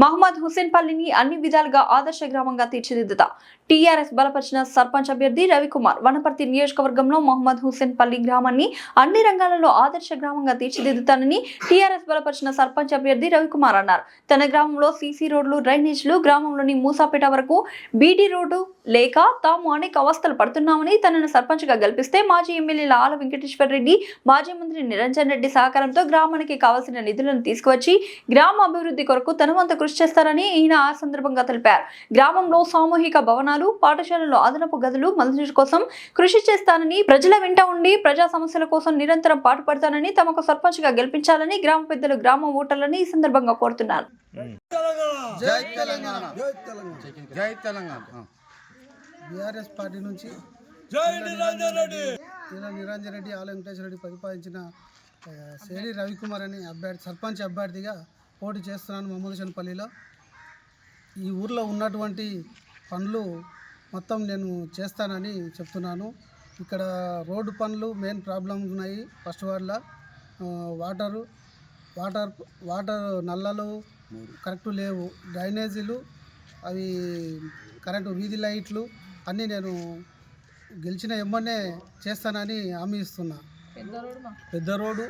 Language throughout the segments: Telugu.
మహమ్మద్ హుస్సేన్ పల్లిని అన్ని విధాలుగా ఆదర్శ గ్రామంగా తీర్చిదిద్దుతా టీఆర్ఎస్ బలపరిచిన సర్పంచ్ అభ్యర్థి రవికుమార్. వనపర్తి నియోజకవర్గంలో మహమ్మద్ హుస్సేన్ పల్లి గ్రామాన్ని అన్ని రంగాలలో ఆదర్శ గ్రామంగా తీర్చిదిద్దుతానని టీఆర్ఎస్ బలపరిచిన సర్పంచ్ అభ్యర్థి రవికుమార్ అన్నారు. తన గ్రామంలో సీసీ రోడ్లు, డ్రైనేజీలు, గ్రామంలోని మూసాపేట వరకు బీటీ రోడ్డు లేక తాము అనేక అవస్థలు పడుతున్నామని, తనను సర్పంచ్ గా గెలిపిస్తే మాజీ ఎమ్మెల్యేల ఆల వెంకటేశ్వర రెడ్డి, మాజీ మంత్రి నిరంజన్ రెడ్డి సహకారంతో గ్రామానికి కావాల్సిన నిధులను తీసుకువచ్చి గ్రామ అభివృద్ధి కొరకు తన వంతు కృషి చేస్తారని ఈయన ఆ సందర్భంగా తెలిపారు. గ్రామంలో సామూహిక భవనాలు, పాఠశాలలో అదనపు గదులు మంజూరు కోసం కృషి చేస్తానని, ప్రజల వెంట ఉండి ప్రజా సమస్యల కోసం నిరంతరం పాటుపడతానని, తమకు సర్పంచ్ గా గెలిపించాలని గ్రామ పెద్దలు, గ్రామ ఓటర్లని ఈ సందర్భంగా కోరుతున్నారు. బీఆర్ఎస్ పార్టీ నుంచి నిరంజన్ రెడ్డి, ఆల వెంకటేశ్వర రెడ్డి ప్రతిపాదించిన సేరి రవికుమార్ అనే అభ్యర్థి సర్పంచ్ అభ్యర్థిగా పోటీ చేస్తున్నాను మహమ్మద్పల్లిలో. ఈ ఊర్లో ఉన్నటువంటి పనులు మొత్తం నేను చేస్తానని చెప్తున్నాను. ఇక్కడ రోడ్డు పనులు మెయిన్ ప్రాబ్లం ఉన్నాయి. ఫస్ట్ వార్డులో వాటర్ నల్లలు కరెక్టు లేవు, డ్రైనేజీలు అవి కరెంటు, వీధి లైట్లు అన్నీ నేను గెలిచిన ఎమ్మనే చేస్తానని హామీ ఇస్తున్నా. పెద్ద రోడ్డు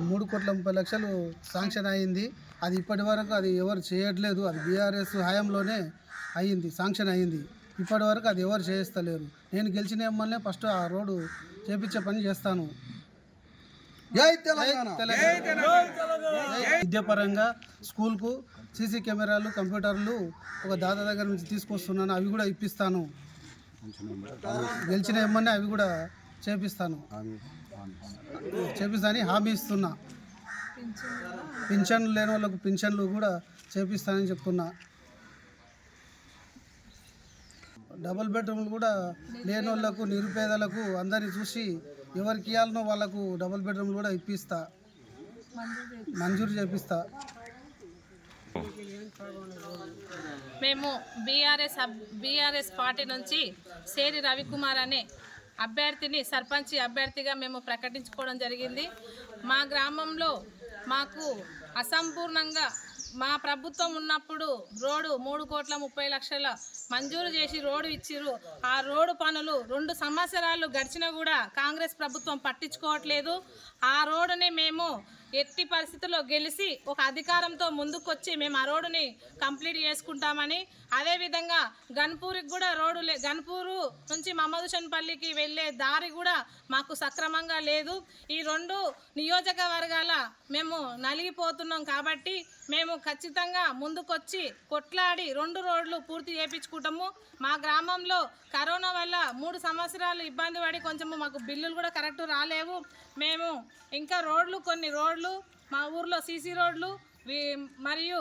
3,30,00,000 శాంక్షన్ అయింది. అది ఇప్పటి వరకు అది ఎవరు చేయట్లేదు. అది బీఆర్ఎస్ హయాంలోనే అయ్యింది, శాంక్షన్ అయ్యింది. ఇప్పటి వరకు అది ఎవరు చేస్తలేరు. నేను గెలిచిన ఎమ్మనే ఫస్ట్ ఆ రోడ్డు చేపించే పని చేస్తాను. విద్యాపరంగా స్కూల్కు సీసీ కెమెరాలు, కంప్యూటర్లు ఒక దాదా దగ్గర నుంచి తీసుకొస్తున్నాను. అవి కూడా ఇప్పిస్తాను. గెలిచిన ఎమ్మనే అవి కూడా చేపిస్తానని హామీ ఇస్తున్నా. పింఛన్లు లేని వాళ్ళకు పింఛన్లు కూడా చేపిస్తానని చెప్తున్నా. డబుల్ బెడ్రూమ్లు కూడా లేని వాళ్ళకు, నిరుపేదలకు అందరినీ చూసి ఎవరికి ఇవ్వాలనో వాళ్ళకు డబుల్ బెడ్రూమ్లు కూడా మంజూరు చేపిస్తా. మేము బీఆర్ఎస్ పార్టీ నుంచి సేరి రవికుమార్ అనే అభ్యర్థిని సర్పంచ్ అభ్యర్థిగా మేము ప్రకటించుకోవడం జరిగింది. మా గ్రామంలో మాకు అసంపూర్ణంగా మా ప్రభుత్వం ఉన్నప్పుడు రోడ్డు 3,30,00,000 మంజూరు చేసి రోడ్డు ఇచ్చిర్రు. ఆ రోడ్డు పనులు 2 సంవత్సరాలు గడిచినా కూడా కాంగ్రెస్ ప్రభుత్వం పట్టించుకోవట్లేదు. ఆ రోడ్డుని మేము ఎట్టి పరిస్థితుల్లో గెలిచి ఒక అధికారంతో ముందుకొచ్చి మేము ఆ రోడ్డుని కంప్లీట్ చేసుకుంటామని, అదేవిధంగా గన్పూర్కి కూడా గన్పూరు నుంచి మహమ్మద్పల్లికి వెళ్ళే దారి కూడా మాకు సక్రమంగా లేదు. ఈ 2 నియోజకవర్గాల మేము నలిగిపోతున్నాం కాబట్టి మేము ఖచ్చితంగా ముందుకొచ్చి కొట్లాడి 2 రోడ్లు పూర్తి చేయించుకుంటాము. మా గ్రామంలో కరోనా వల్ల 3 సంవత్సరాలు ఇబ్బంది పడి కొంచెము మాకు బిల్లులు కూడా కరెక్ట్ రాలేవు. మేము ఇంకా కొన్ని రోడ్లు మా ఊర్లో సీసీ రోడ్లు మరియు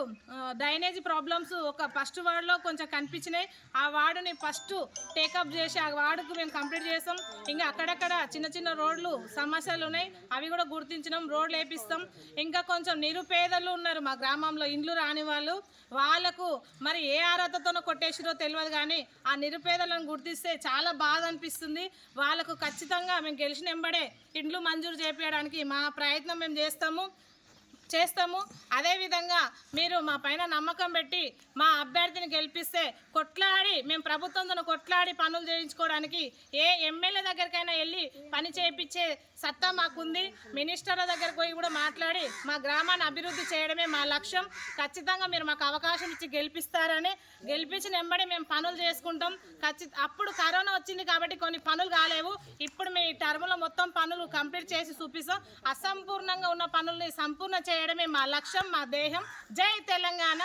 డ్రైనేజీ ప్రాబ్లమ్స్ ఒక ఫస్ట్ వార్డులో కొంచెం కనిపించినాయి. ఆ వార్డుని ఫస్ట్ టేకప్ చేసి ఆ వార్డుకు మేము కంప్లీట్ చేస్తాం. ఇంకా అక్కడక్కడ చిన్న రోడ్లు సమస్యలు ఉన్నాయి, అవి కూడా గుర్తించినాం, రోడ్లు వేపిస్తాం. ఇంకా కొంచెం నిరుపేదలు ఉన్నారు మా గ్రామంలో, ఇండ్లు రాని వాళ్ళకు మరి ఏ అర్హతతోనో కొట్టేసిరో తెలియదు, కానీ ఆ నిరుపేదలను గుర్తిస్తే చాలా బాధ అనిపిస్తుంది. వాళ్ళకు ఖచ్చితంగా మేము గెలిచిన వెంబడే ఇండ్లు మంజూరు చేపించడానికి మా ప్రయత్నం మేము చేస్తాము. అదేవిధంగా మీరు మా పైన నమ్మకం పెట్టి మా అభ్యర్థిని గెలిపిస్తే మేము ప్రభుత్వంతో కొట్లాడి పనులు చేయించుకోవడానికి ఏ ఎమ్మెల్యే దగ్గరికైనా వెళ్ళి పని చేయించే సత్తా మాకుంది. మినిస్టర్ల దగ్గరకు పోయి కూడా మాట్లాడి మా గ్రామాన్ని అభివృద్ధి చేయడమే మా లక్ష్యం. ఖచ్చితంగా మీరు మాకు అవకాశం ఇచ్చి గెలిపించిన వెంబడి మేము పనులు చేసుకుంటాం. అప్పుడు కరోనా వచ్చింది కాబట్టి కొన్ని పనులు కాలేవు. ఇప్పుడు మీ టర్మ్లో మొత్తం పనులు కంప్లీట్ చేసి చూపిస్తాం. అసంపూర్ణంగా ఉన్న పనుల్ని సంపూర్ణ చేయడమే మా లక్ష్యం, మా దేహం. జై తెలంగాణ,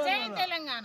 జై తెలంగాణ.